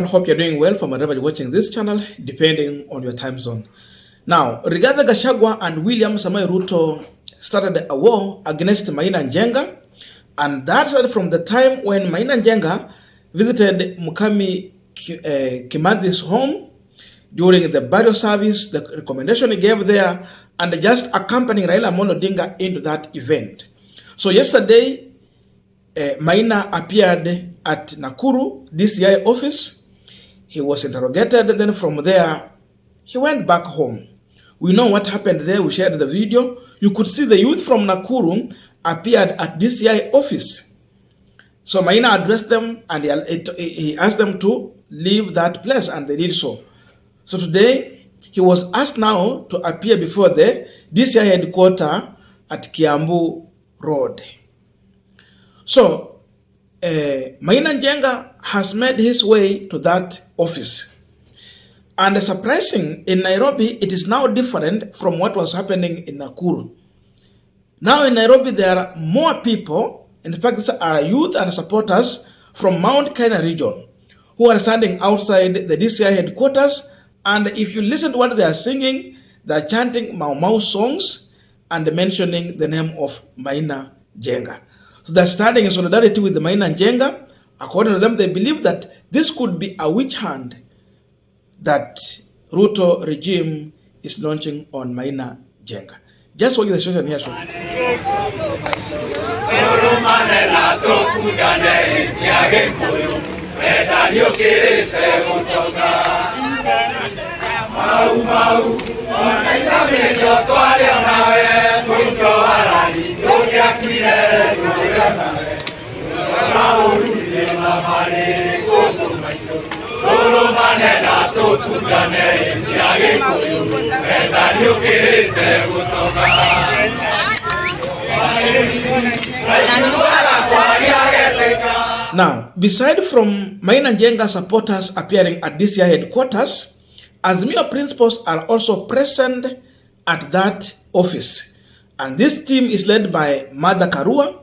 I hope you're doing well from wherever you're watching this channel, depending on your time zone. Now, regarding Gachagua and William Samoei Ruto started a war against Maina Njenga, and that started from the time when Maina Njenga visited Mukami Kimathi's home during the burial service, the recommendation he gave there, and just accompanying Raila Amolo Odinga into that event. So yesterday, Maina appeared at Nakuru DCI office. He was interrogated, then from there, he went back home. We know what happened there. We shared the video. You could see the youth from Nakuru appeared at DCI office. So Maina addressed them and he asked them to leave that place, and they did so. So today, he was asked now to appear before the DCI headquarters at Kiambu Road. So, Maina Njenga has made his way to that office. And surprising, in Nairobi, it is now different from what was happening in Nakuru. Now in Nairobi, there are more people, in fact, these are youth and supporters from Mount Kenya region who are standing outside the DCI headquarters. And if you listen to what they are singing, they are chanting Mau Mau songs and mentioning the name of Maina Njenga. So they're standing in solidarity with the Maina Njenga. According to them, they believe that this could be a witch hunt that Ruto regime is launching on Maina Njenga. Just watch the situation here shortly. Now, beside from Maina Njenga supporters appearing at DCI headquarters, Azimio principals are also present at that office. And this team is led by Martha Karua.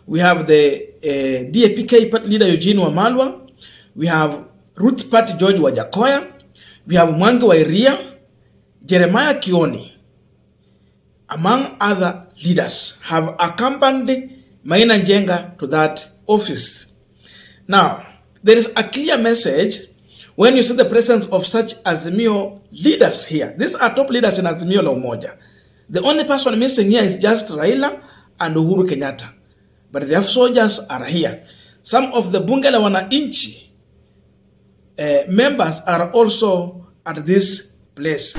We have the DAPK party leader Eugene Wamalwa. We have Ruth Party George Wajakoya. We have Mwangi Wairia, Jeremiah Kioni, among other leaders, have accompanied Maina Njenga to that office. Now, there is a clear message when you see the presence of such Azimio leaders here. These are top leaders in Azimio la Umoja. The only person missing here is just Raila and Uhuru Kenyatta. But their soldiers are here. Some of the Bunge la Wananchi members are also at this place.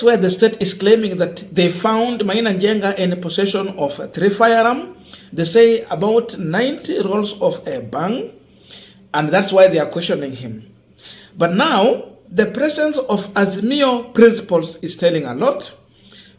Where the state is claiming that they found Maina Njenga in possession of 3 firearms. They say about 90 rolls of a bang, and that's why they are questioning him. But now, the presence of Azimio principals is telling a lot,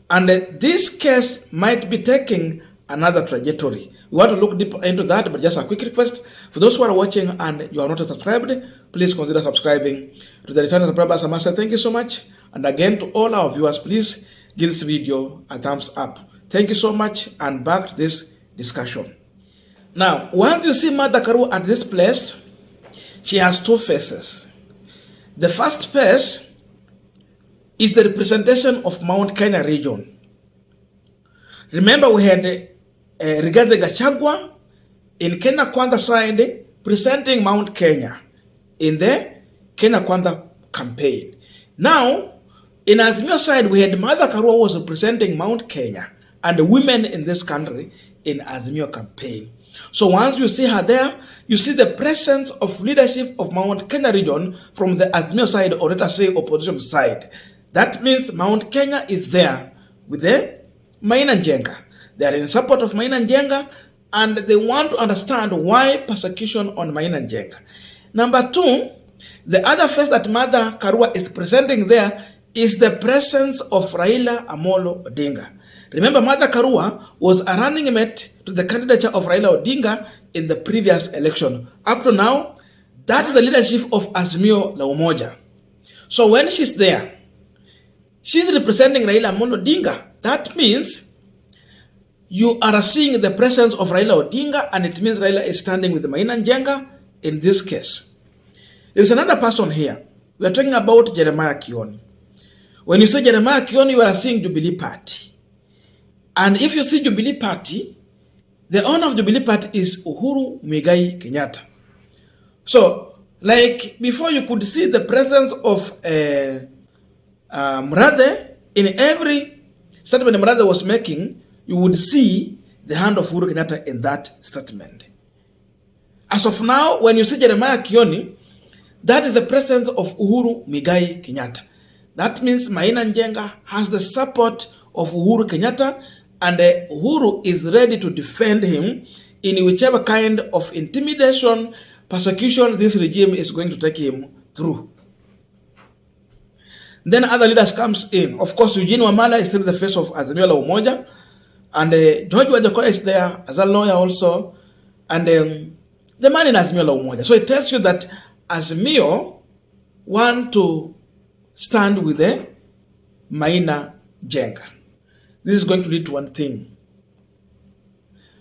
and this case might be taking another trajectory. We want to look deep into that, but just a quick request. For those who are watching and you are not subscribed, please consider subscribing to the return subscribers. I must say thank you so much. And again, to all our viewers, please give this video a thumbs up. Thank you so much, and back to this discussion. Now, once you see Martha Karua at this place, she has 2 faces. The first face is the representation of Mount Kenya region. Remember, we had regarding Gachagua in Kenya Kwanza side presenting Mount Kenya in the Kenya Kwanza campaign. Now, in Azimio side, we had Martha Karua was representing Mount Kenya and the women in this country in Azimio campaign. So once you see her there, you see the presence of leadership of Mount Kenya region from the Azimio side, or let us say opposition side. That means Mount Kenya is there with the Maina Njenga. They are in support of Maina Njenga, and they want to understand why persecution on Maina Njenga. Number two, the other face that Mother Karua is presenting there is the presence of Raila Amolo Odinga. Remember, Mother Karua was a running mate to the candidature of Raila Odinga in the previous election. Up to now, that is the leadership of Azimio la Umoja. So when she's there, she's representing Raila Amolo Odinga. That means you are seeing the presence of Raila Odinga, and it means Raila is standing with Maina Njenga in this case. There's another person here. We are talking about Jeremiah Kioni. When you say Jeremiah Kioni, you are seeing Jubilee Party. And if you see Jubilee Party, the owner of Jubilee Party is Uhuru Muigai Kenyatta. So, like before, you could see the presence of Murathe in every statement Murathe was making. You would see the hand of Uhuru Kenyatta in that statement. As of now, when you see Jeremiah Kioni, that is the presence of Uhuru Muigai Kenyatta. That means Maina Njenga has the support of Uhuru Kenyatta, and Uhuru is ready to defend him in whichever kind of intimidation, persecution this regime is going to take him through. Then other leaders comes in. Of course, Eugene Wamala is still the face of Azimio la Umoja, and George Wajakoya is there as a lawyer also, and the man in Azimio la Umoja. So it tells you that Azimio want to stand with the Maina Njenga. This is going to lead to one thing.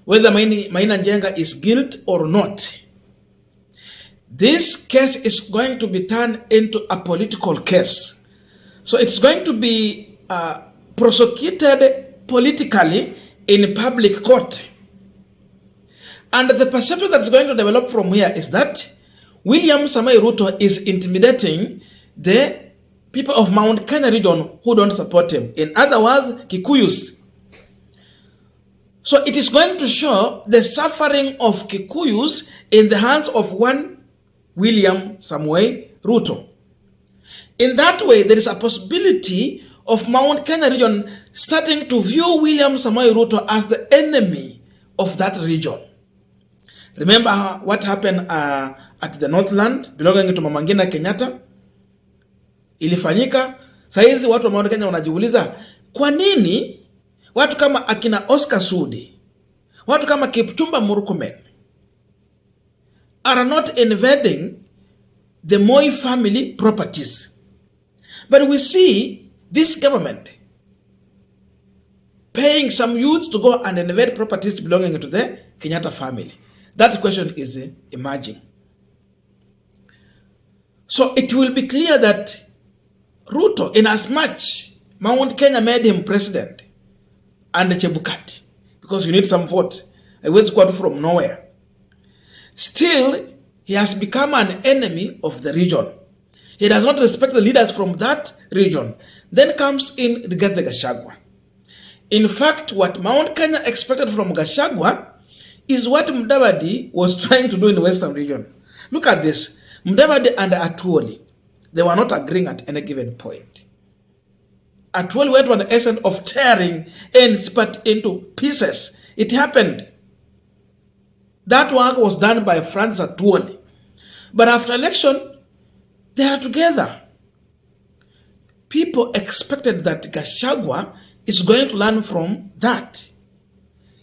Whether Maina Njenga is guilty or not, this case is going to be turned into a political case. So it's going to be prosecuted politically in public court. And the perception that's going to develop from here is that William Samoei Ruto is intimidating the people of Mount Kenya region who don't support him. In other words, Kikuyus. So it is going to show the suffering of Kikuyus in the hands of one William Samoei Ruto. In that way, there is a possibility of Mount Kenya region starting to view William Samoei Ruto as the enemy of that region. Remember what happened at the Northland belonging to Mama Ngina Kenyatta? Ilifanyika. Saizi watu wa Mount Kenya wanajiuliza, kwa nini watu kama akina Oscar Sudi, watu kama Kipchumba Murkomen are not invading the Moi family properties? But we see this government paying some youth to go and invade properties belonging to the Kenyatta family. That question is emerging. So it will be clear that Ruto, in as much Mount Kenya made him president and Chebukati, because you need some vote, I was got from nowhere. Still, he has become an enemy of the region. He does not respect the leaders from that region. Then comes in Rigathi Gachagua. In fact, what Mount Kenya expected from Gachagua is what Mudavadi was trying to do in the Western region. Look at this. Mudavadi and Atuoli, they were not agreeing at any given point. Atuoli went to an essence of tearing NSPAT into pieces. It happened. That work was done by Francis Atuoli. But after election, they are together. People expected that Gachagua is going to learn from that.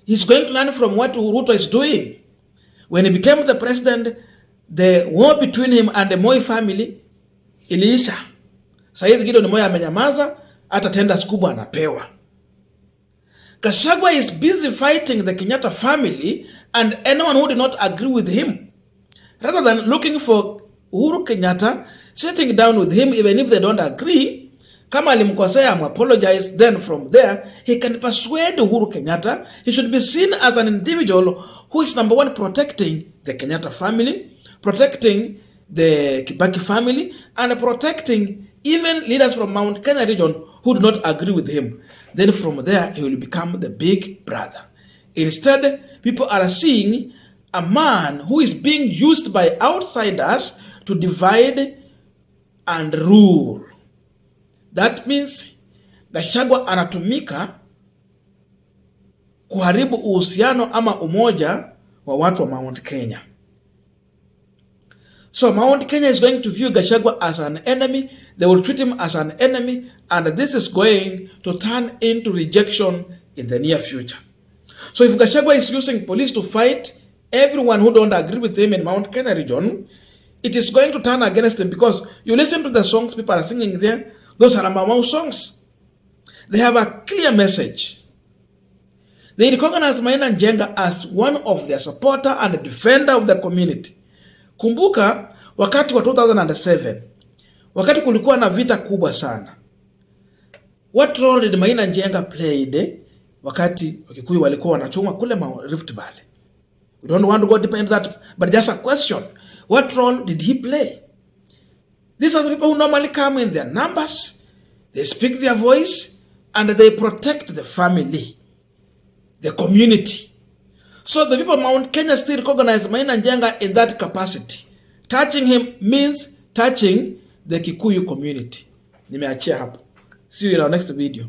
He's going to learn from what Ruto is doing. When he became the president, the war between him and the Moi family iliisha. Saizi Gideon Moi amenyamaza, hata tenders kubwa anapewa. Gachagua is busy fighting the Kenyatta family and anyone who did not agree with him, rather than looking for Uhuru Kenyatta, sitting down with him even if they don't agree. Kama alimkosea, apologize, then from there he can persuade Uhuru Kenyatta. He should be seen as an individual who is number one protecting the Kenyatta family, protecting the Kibaki family, and protecting even leaders from Mount Kenya region who do not agree with him. Then from there he will become the big brother. Instead, people are seeing a man who is being used by outsiders to divide and rule. That means Gachagua anatumika kuharibu uhusiano ama umoja wa watu wa Mount Kenya. So Mount Kenya is going to view Gachagua as an enemy. They will treat him as an enemy, and this is going to turn into rejection in the near future. So if Gachagua is using police to fight everyone who don't agree with him in Mount Kenya region, it is going to turn against him, because you listen to the songs people are singing there, those are Mambo songs. They have a clear message. They recognize Maina Njenga as one of their supporter and defender of the community. Kumbuka wakati wa 2007, wakati kulikuwa na vita kubwa sana, what role did Maina Njenga played wakati Wakikuyu walikuwa wanachungwa kule Rift Valley? We don't want to go deeper into that, but just a question. What role did he play? These are the people who normally come in their numbers, they speak their voice, and they protect the family, the community. So the people of Mount Kenya still recognize Maina Njenga in that capacity. Touching him means touching the Kikuyu community. Nimeachia hapo. See you in our next video.